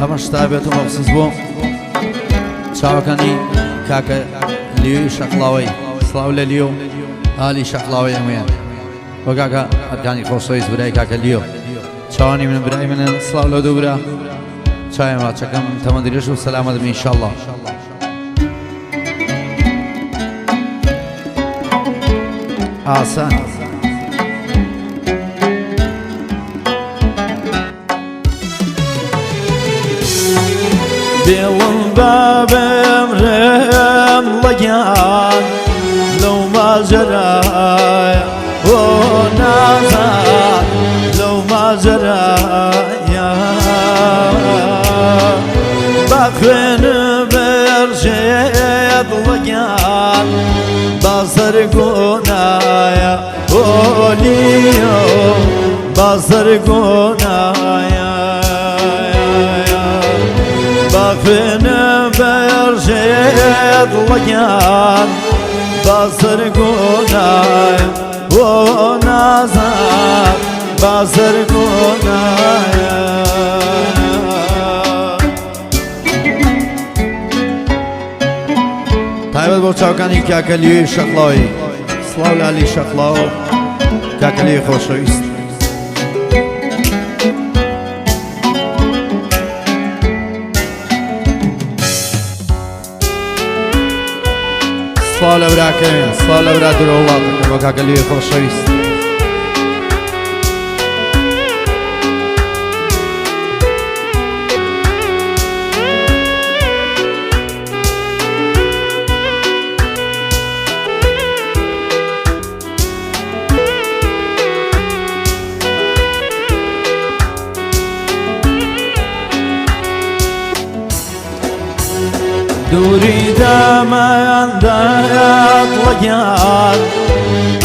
ئەمە شتابێت و مەخسوس بۆ چاوەکانی کاکە لیۆی شەقڵاوەی سڵاو لە لیۆ ئالی شەقڵاوەی هەمویان بۆ کاکە ئەرکانی خۆشەویست برای کاکە لیۆ چاوانی من برای منن سڵاو لە دوو برا چاوی ماچەکەم تەمەندریش و سەلامەت بن ئینشاءڵڵا ئاسان دڵم بە بێمرێم لەگیان لەو ماجەرایە بۆ نازان لەو ماجەرایە بە خوێنە بێرژێت لەگیان بە سەرگۆنایە بۆ لیۆ بە سەرگۆنایە بەخوێنە بەرژێت لەگیان بە سەرگۆنایە بۆ نازان بە سەرگۆنایە تایبەت بۆ چاوەکانی کاکە لیۆی شەقڵاوی سڵاو لە عەلی شەقڵاو کاکە لیۆی خۆشەویست سڵاو لە براکەوێن سڵاو لە برا درۆ وڵاتەکە بۆ کاکە لیۆی خۆشەویست دووری دەمەیاندایەت لەگیان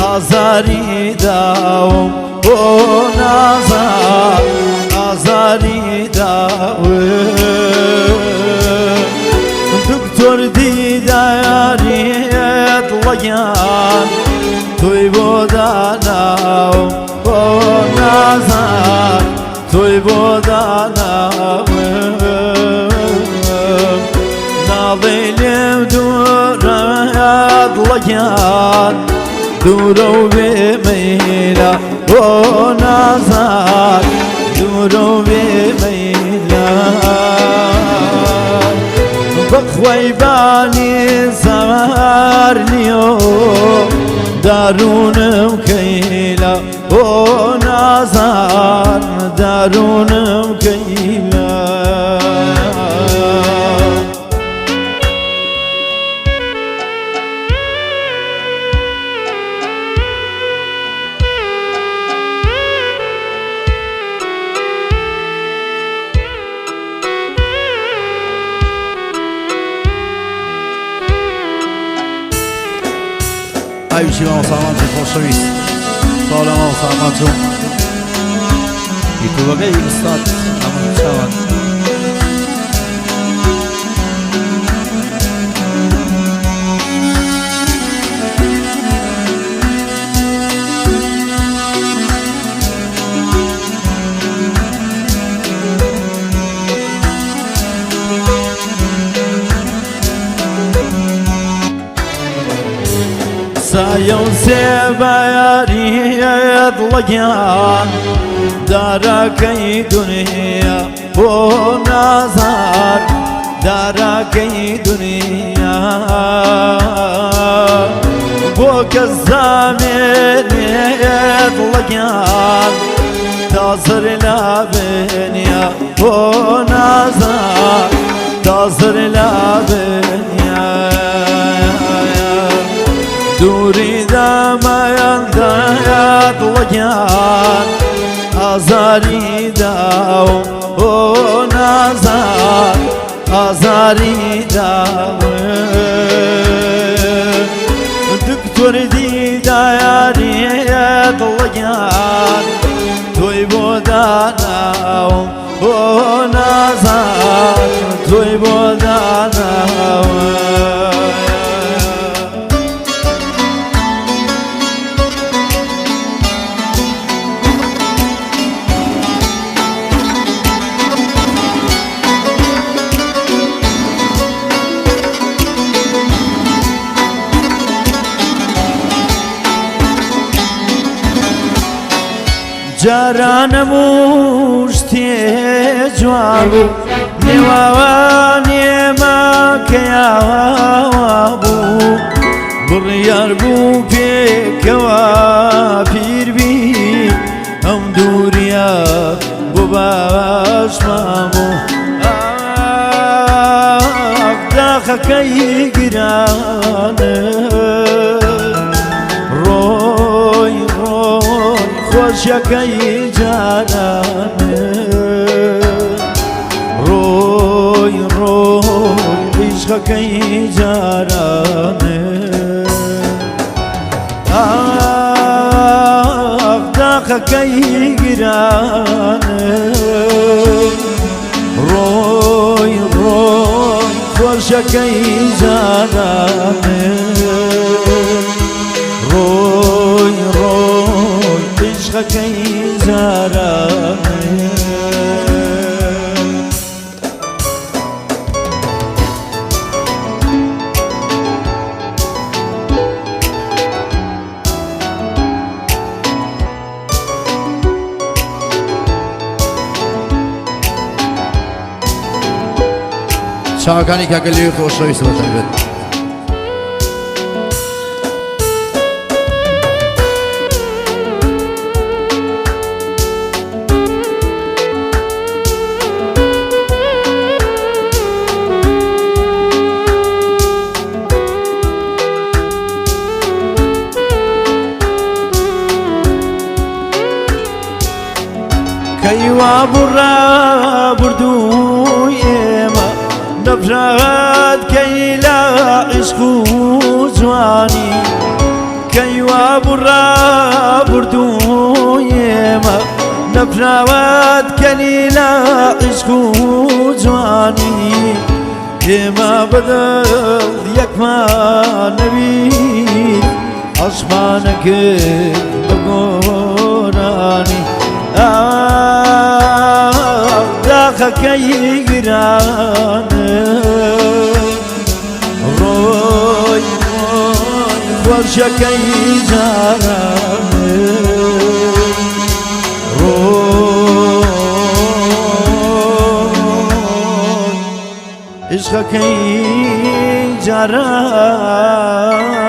ئازاری داوم بۆ نازان ئازاری داوم دکتۆر دیدایانیت لەگیان توی بۆ داناوم بۆ نازان توی بۆ داناوم ناڵێ لێو دوورەیەت لەگیان دوورە و بێمەیلە بۆ نازان دوورە و بێمەیلە بەخوای بانی زەمار نییە دارونم کەیلە بۆ نازان دارونم کەیلە ئاویشی ماوە سامانچی خۆشەویست سڵاو لە ماوە سامانچۆ یوتیوبەکەی ئوستاد ئەمە چاوان سایە و سێبایاریەت لەگیان دارەکەی دونیا بۆ نازان دارەکەی دونیا بۆ کەس زامێنێت لەگیان تازر لە بێنیا بۆ نازان تازر لە بێنیا دووری دەمەیاندایەت لەگیان ئازاری داوم بۆ نازان ئازاری داوم دکتۆر دیدایانیەت لەگیان تۆی بۆ داناوم بۆ نازان تۆی بۆ داناوم جارانم وشتێ جوان بوو نێوان ئێمە کەیاوا بوو بڕیار بوو پێکەوە پیربی ئەم دووریە بۆ باشمان بوو داخەکەی گرانە ڕۆی ڕۆی خۆشیەکەی جانانە ڕۆی ڕۆی عیشقەکەی جانانە داخەکەی گرانە ڕۆی ڕۆی خۆشەکەی جانانە ڕۆی ڕۆی عیشقەکەی جانانە چاوەکانی کاکە لێوی خۆشەویست بەتەنبێت کەیوا بڕا بردووی ئێمە نەبژاد کەیلا عشق و جوانی کەیوا بڕا بردووی ئێمە نەبژاوات کەلیلا عشق و جوانی ئێمە بەدڵ یەکمان نەبی عەشقمانەکرد بە گۆرانی داخەکەی گرانە ڕۆی ڕۆی خۆشەکەی جانانە ڕۆی عیشقەکەی جانانە